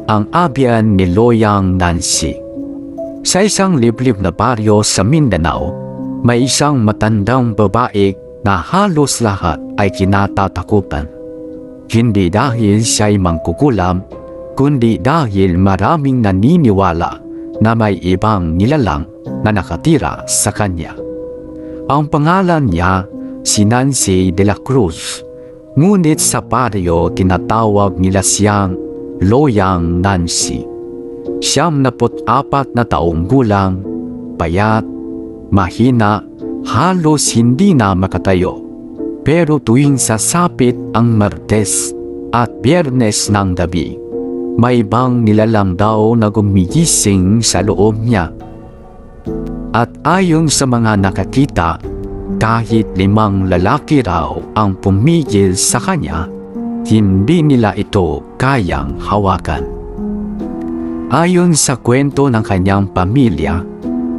ang abian ni Loyang Nancy. Sa isang liblib na baryo sa Mindanao, may isang matandang babae na halos lahat ay kinatatakutan. Hindi dahil siya'y mangkukulam, kundi dahil maraming naniniwala na may ibang nilalang na nakatira sa kanya. Ang pangalan niya si Nancy de la Cruz, ngunit sa baryo tinatawag nila siyang Loyang Nancy. 74 na taong gulang, payat, mahina, halos hindi na makatayo. Pero tuwing sasapit ang Martes at Biyernes ng gabi, may ibang nilalang daw na gumigising sa loob niya. At ayon sa mga nakakita, kahit 5 lalaki raw ang pumigil sa kanya, hindi nila ito kayang hawakan. Ayon sa kwento ng kanyang pamilya,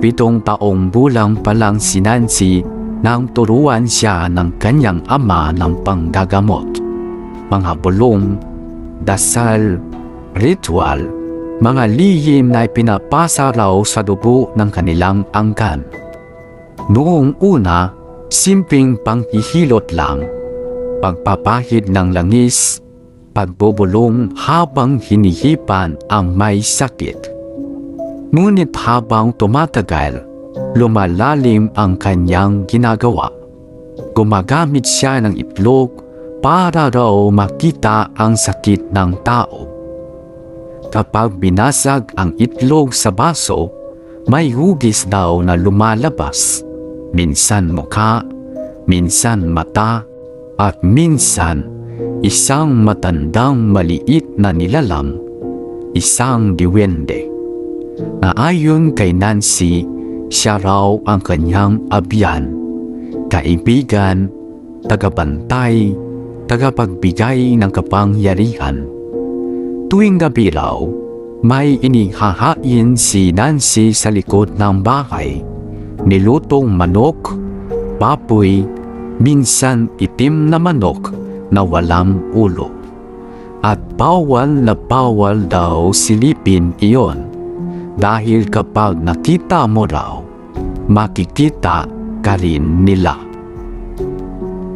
7 taong gulang pa lang si Nancy nang turuan siya ng kanyang ama ng panggagamot. Mga bulong, dasal, ritual, mga lihim na ipinapasa raw sa dugo ng kanilang angkan. Noong una, simpleng panghihilot lang, pagpapahid ng langis, pagbubulong habang hinihipan ang may sakit. Ngunit habang tumatagal, lumalalim ang kanyang ginagawa. Gumagamit siya ng itlog para raw makita ang sakit ng tao. Kapag binasag ang itlog sa baso, may hugis daw na lumalabas, minsan mukha, minsan mata, at minsan isang matandang maliit na nilalang, isang diwende. Na ayon kay Nancy, siya raw ang kanyang abiyan, kaibigan, tagabantay, tagapagbigay ng kapangyarihan. Tuwing gabi raw, may inihahain si Nancy sa likod ng bahay, nilutong manok, baboy, minsan itim na manok na walang ulo. At bawal na bawal daw silipin iyon, dahil kapag nakita mo raw, makikita ka rin nila.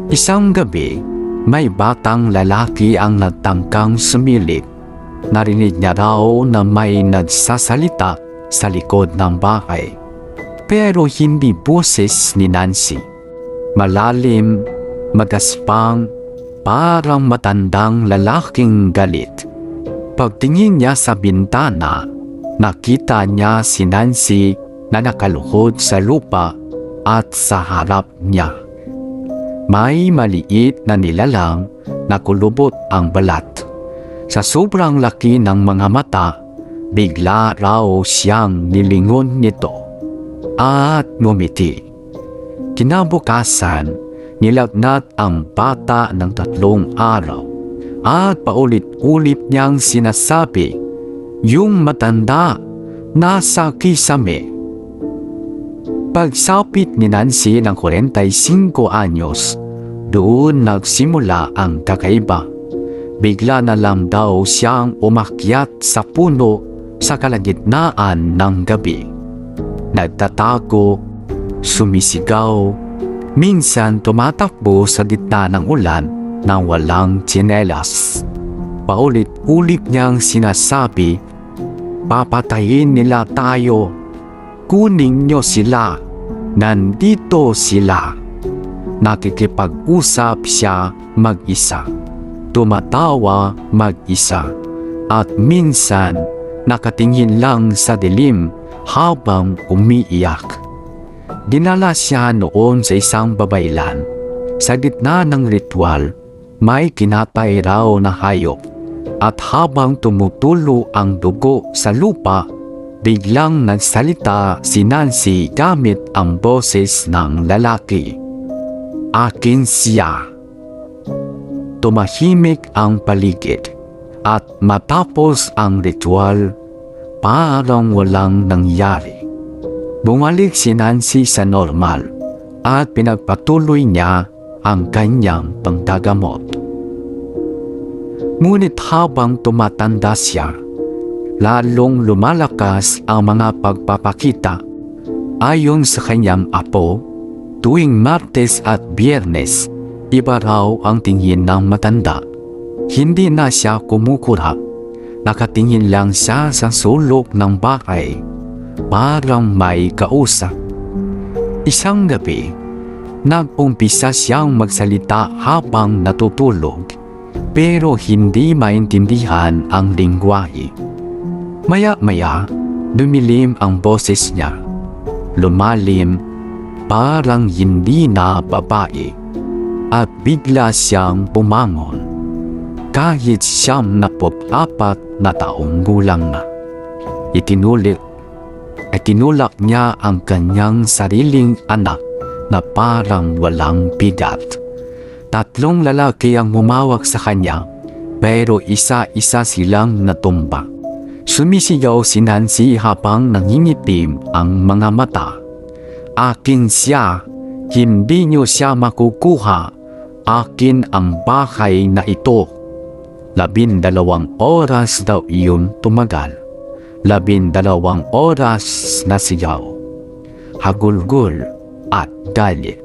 Isang gabi, may batang lalaki ang nagtangkang sumilip. Narinig niya raw na may nagsasalita sa likod ng bahay. Pero hindi boses ni Nancy. Malalim, magaspang, parang matandang lalaking galit. Pagtingin niya sa bintana, nakita niya si Nancy na nakaluhod sa lupa at sa harap niya. May maliit na nilalang na kulubot ang balat. Sa sobrang laki ng mga mata, bigla raw siyang nilingon nito at ngumiti. Kinabukasan, nilagnat ang bata ng 3 araw at paulit-ulit niyang sinasabi, "Yung matanda, nasa kisame." Pagsapit ni Nancy ng 45 anyos, doon nagsimula ang kakaiba. Bigla na lang daw siyang umakyat sa puno sa kalagitnaan ng gabi. Nagtatago, sumisigaw, minsan tumatakbo sa gitna ng ulan nang walang tsinelas. Paulit-ulit niyang sinasabi, "Papatayin nila tayo. Kunin niyo sila. Nandito sila." Nakikipag-usap siya mag-isa. Tumatawa mag-isa. At minsan, nakatingin lang sa dilim habang umiiyak. Dinala siya noon sa isang babaylan. Sa gitna ng ritual, may kinatay raw na hayop. At habang tumutulo ang dugo sa lupa, biglang nagsalita si Nancy gamit ang boses ng lalaki. "Akin siya." Tumahimik ang paligid at matapos ang ritual, parang walang nangyari. Bumalik si Nancy sa normal at pinagpatuloy niya ang kanyang panggagamot. Ngunit habang tumatanda siya, lalong lumalakas ang mga pagpapakita. Ayon sa kanyang apo, tuwing Martes at Biyernes, iba raw ang tingin ng matanda. Hindi na siya kumukurap. Nakatingin lang siya sa sulok ng bahay. Parang may kausap. Isang gabi, nag-umpisa siyang magsalita habang natutulog, pero hindi maintindihan ang lingwahe. Maya-maya, lumilim ang boses niya. Lumalim, parang hindi na babae. At bigla siyang bumangon. Kahit 74 na taong gulang na. Itinulak niya ang kanyang sariling anak na parang walang bigat. 3 lalaki ang humawak sa kanya, pero isa-isa silang natumba. Sumisigaw si Nancy habang nangingitim ang mga mata. Akin siya, hindi niyo siya makukuha. Akin ang bahay na ito. 12 oras daw iyon tumagal. 12 oras na sigaw, hagulgol at galit.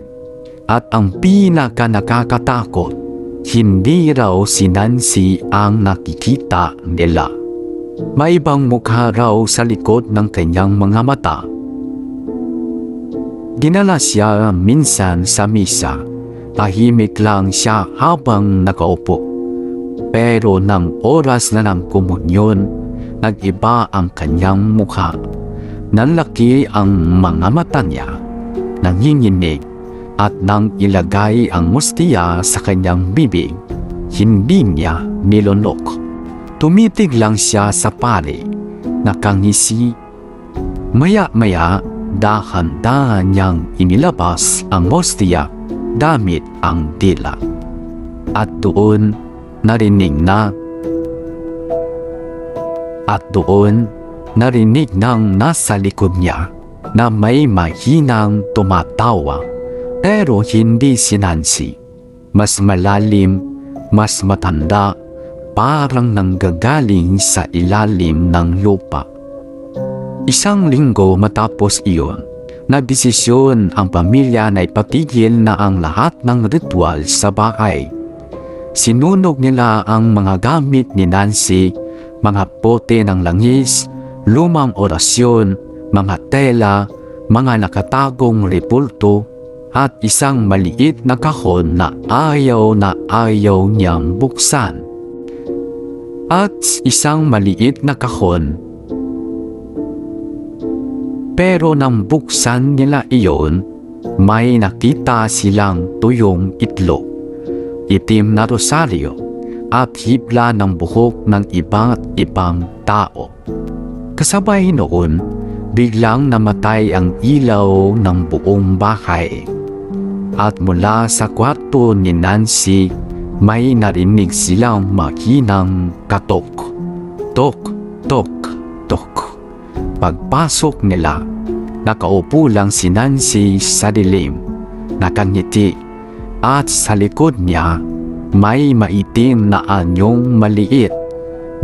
At ang pinaka-nakakatakot, hindi raw si Nancy ang nakikita nila. May ibang mukha raw sa likod ng kanyang mga mata. Dinala siya minsan sa misa. Tahimik lang siya habang nakaupo. Pero nang oras na ng komunyon, nag-iba ang kanyang mukha. Nanlaki ang mga mata niya, nanginginig, at nang ilagay ang mustiya sa kanyang bibig, hindi niya nilunok. Tumitig lang siya sa pare, nakangisi. Maya-maya, dahan-dahan niyang inilabas ang mustiya gamit ang dila. At doon, narinig ng nasa likod niya na may mahinang tumatawa, pero hindi si Nancy. Mas malalim, mas matanda, parang nanggagaling sa ilalim ng lupa. 1 linggo matapos iyon, nagdesisyon ang pamilya na ipatigil na ang lahat ng ritual sa bahay. Sinunog nila ang mga gamit ni Nancy, mga pote ng langis, lumang orasyon, mga tela, mga nakatagong repulto, at isang maliit na kahon na ayaw niyang buksan. At isang maliit na kahon. Pero nang buksan nila iyon, may nakita silang tuyong itlog, itim na rosaryo, at hibla ng buhok ng iba't ibang tao. Kasabay noon, biglang namatay ang ilaw ng buong bahay. At mula sa kwarto ni Nancy, may narinig silang mahinang katok. Tok, tok, tok. Pagpasok nila, nakaupo lang si Nancy sa dilim, nakangiti, at sa likod niya may maitim na anyong maliit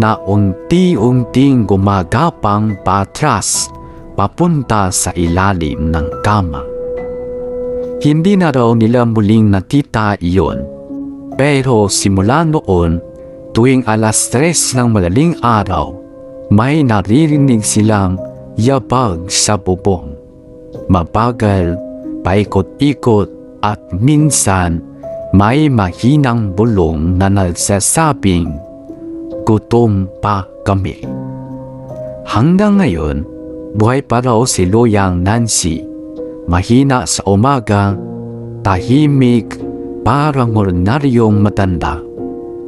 na unti-unting gumagapang patras papunta sa ilalim ng kama. Hindi na raw nila muling nakita iyon, pero simula noon, tuwing 3:00 ng madaling araw, may naririnig silang yabag sa bubong. Mabagal, paikot-ikot, at minsan may mahinang bulong na nagsasabing, "Gutom pa kami." Hanggang ngayon, buhay pa raw si Loyang Nancy. Mahina sa umaga, tahimik, parang ordinaryong matanda.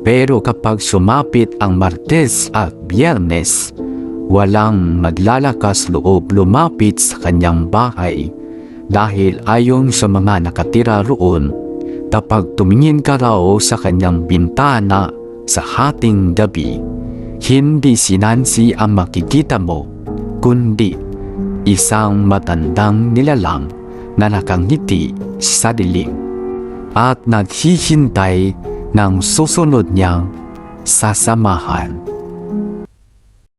Pero kapag sumapit ang Martes at Biyernes, walang naglalakas loob lumapit sa kanyang bahay dahil ayon sa mga nakatira roon, kapag tumingin ka raw sa kanyang bintana sa hating gabi, hindi si Nancy ang makikita mo, kundi isang matandang nilalang na nakangiti sa dilim at naghihintay ng susunod niyang sasamahan.